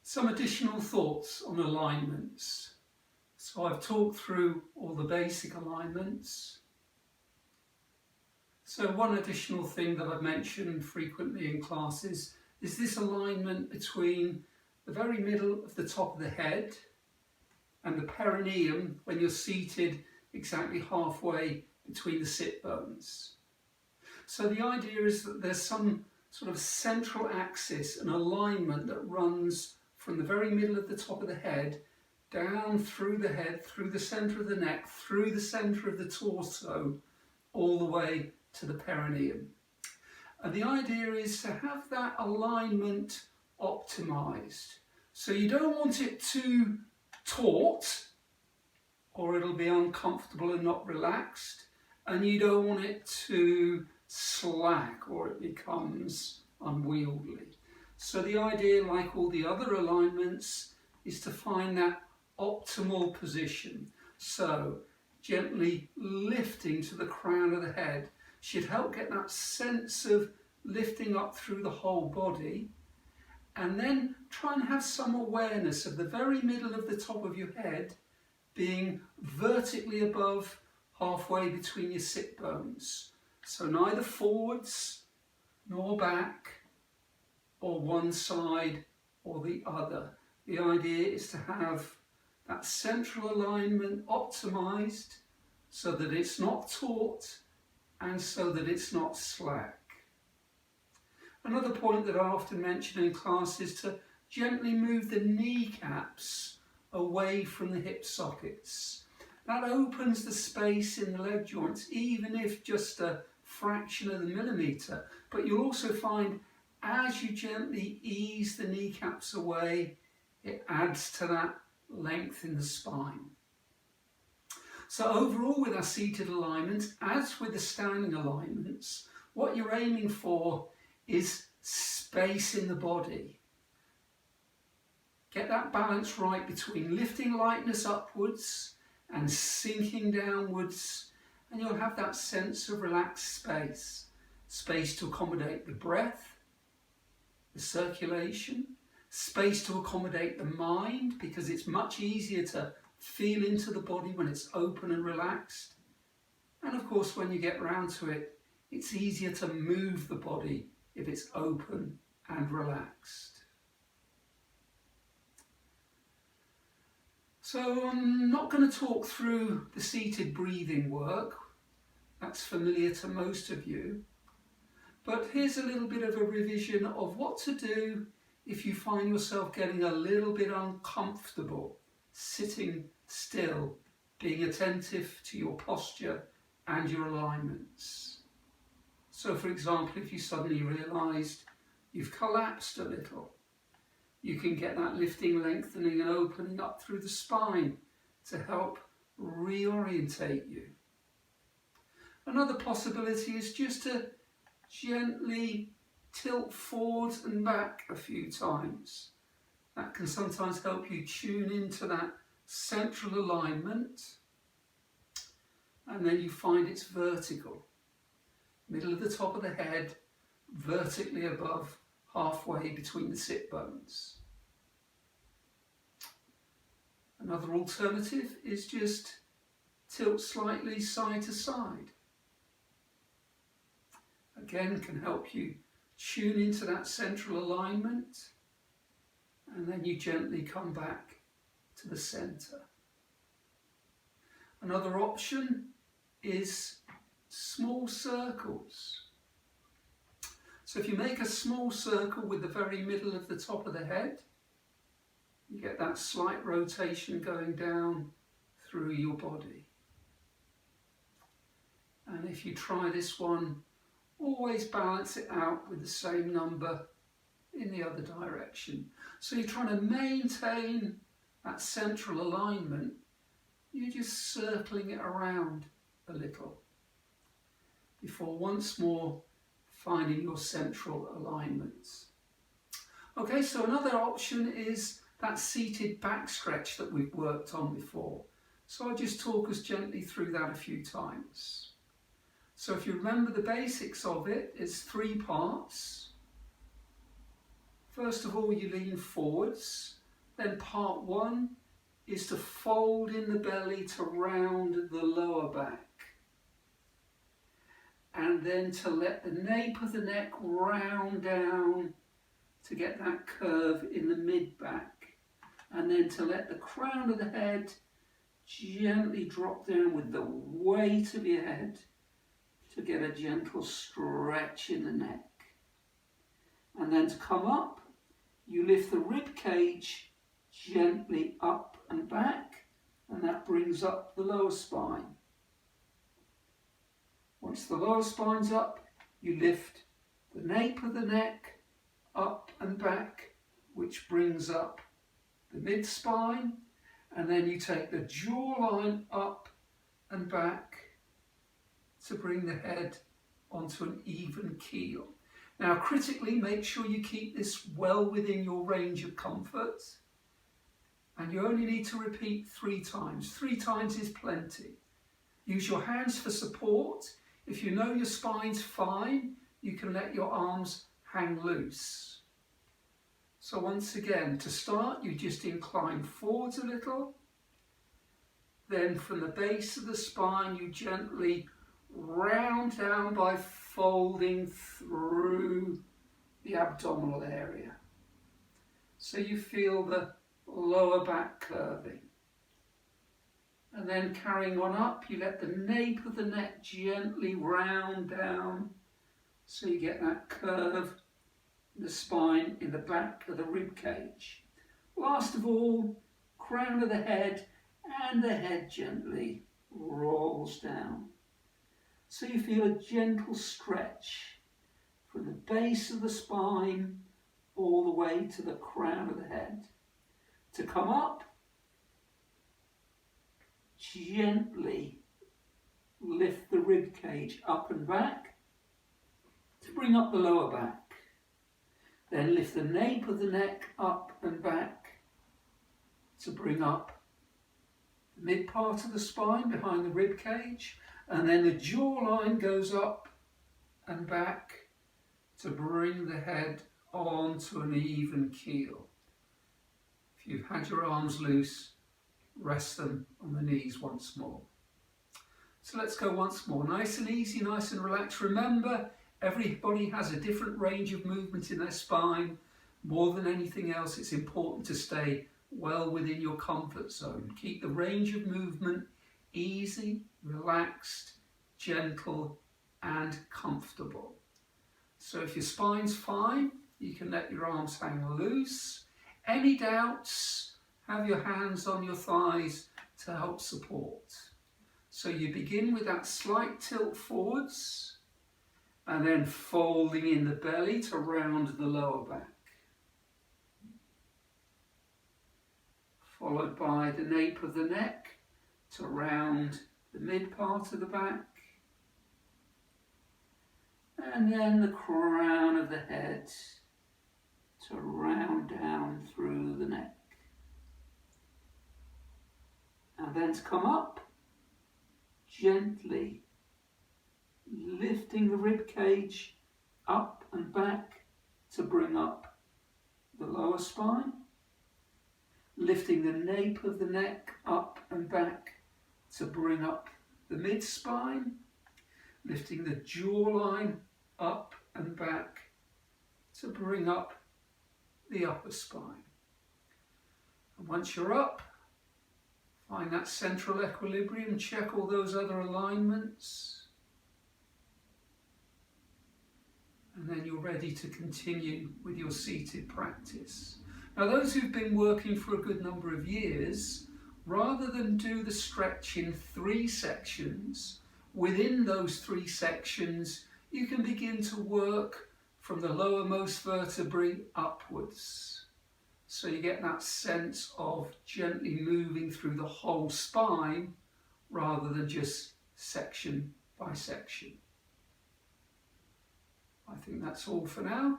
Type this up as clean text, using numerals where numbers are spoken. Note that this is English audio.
Some additional thoughts on alignments. So I've talked through all the basic alignments. So one additional thing that I've mentioned frequently in classes is this alignment between the very middle of the top of the head and the perineum when you're seated exactly halfway between the sit bones. So the idea is that there's some sort of central axis, an alignment that runs from the very middle of the top of the head, down through the head, through the centre of the neck, through the centre of the torso, all the way to the perineum. And the idea is to have that alignment optimised. So you don't want it too taut, or it'll be uncomfortable and not relaxed. And you don't want it too slack, or it becomes unwieldy. So the idea, like all the other alignments, is to find that optimal position. So gently lifting to the crown of the head should help get that sense of lifting up through the whole body, and then try and have some awareness of the very middle of the top of your head being vertically above halfway between your sit bones. So neither forwards nor back, or one side or the other. The idea is to have that central alignment optimised so that it's not taut and so that it's not slack. Another point that I often mention in class is to gently move the kneecaps away from the hip sockets. That opens the space in the leg joints, even if just a fraction of a millimetre. But you'll also find as you gently ease the kneecaps away, it adds to that length in the spine. So overall, with our seated alignments, as with the standing alignments, what you're aiming for is space in the body. Get that balance right between lifting lightness upwards and sinking downwards, and you'll have that sense of relaxed space. Space to accommodate the breath, the circulation, space to accommodate the mind, because it's much easier to feel into the body when it's open and relaxed. And of course, when you get round to it, it's easier to move the body if it's open and relaxed. So I'm not going to talk through the seated breathing work. That's familiar to most of you. But here's a little bit of a revision of what to do if you find yourself getting a little bit uncomfortable, sitting still, being attentive to your posture and your alignments. So for example, if you suddenly realised you've collapsed a little, you can get that lifting, lengthening and opening up through the spine to help reorientate you. Another possibility is just to gently tilt forwards and back a few times. That can sometimes help you tune into that central alignment, and then you find it's vertical. Middle of the top of the head, vertically above halfway between the sit bones. Another alternative is just tilt slightly side to side. Again, can help you tune into that central alignment, and then you gently come back to the centre. Another option is small circles. So if you make a small circle with the very middle of the top of the head, you get that slight rotation going down through your body. And if you try this one, always balance it out with the same number in the other direction. So you're trying to maintain that central alignment, you're just circling it around a little before once more finding your central alignments. Okay, so another option is that seated back stretch that we've worked on before. So I'll just talk us gently through that a few times. So if you remember the basics of it, it's 3 parts. First of all, you lean forwards then part 1 is to fold in the belly to round the lower back. And then to let the nape of the neck round down to get that curve in the mid-back. And then to let the crown of the head gently drop down with the weight of your head to get a gentle stretch in the neck. And then to come up, you lift the rib cage gently up and back, and that brings up the lower spine. Once the lower spine's up, you lift the nape of the neck up and back, which brings up the mid-spine, and then you take the jawline up and back to bring the head onto an even keel. Now critically, make sure you keep this well within your range of comfort, and you only need to repeat 3 times. 3 times is plenty. Use your hands for support. If you know your spine's fine, you can let your arms hang loose. So once again, to start, you just incline forwards a little. Then from the base of the spine, you gently round down by folding through the abdominal area. So you feel the lower back curving. And then carrying on up, you let the nape of the neck gently round down so you get that curve in the spine in the back of the rib cage. Last of all, crown of the head, and the head gently rolls down. So you feel a gentle stretch from the base of the spine all the way to the crown of the head. To come up, gently lift the rib cage up and back to bring up the lower back. Then lift the nape of the neck up and back to bring up the mid part of the spine behind the rib cage, and then the jawline goes up and back to bring the head onto an even keel. If you've had your arms loose, rest them on the knees once more. So let's go once more. Nice and easy, nice and relaxed. Remember, everybody has a different range of movement in their spine. More than anything else, it's important to stay well within your comfort zone. Keep the range of movement easy, relaxed, gentle and comfortable. So if your spine's fine, you can let your arms hang loose. Any doubts, have your hands on your thighs to help support. So you begin with that slight tilt forwards and then folding in the belly to round the lower back. Followed by the nape of the neck to round the mid part of the back. And then the crown of the head to round down through the neck. And then to come up, gently lifting the rib cage up and back to bring up the lower spine. Lifting the nape of the neck up and back to bring up the mid-spine. Lifting the jawline up and back to bring up the upper spine. And once you're up, find that central equilibrium, check all those other alignments. And then you're ready to continue with your seated practice. Now those who've been working for a good number of years, rather than do the stretch in 3 sections, within those 3 sections, you can begin to work from the lowermost vertebrae upwards. So you get that sense of gently moving through the whole spine rather than just section by section. I think that's all for now.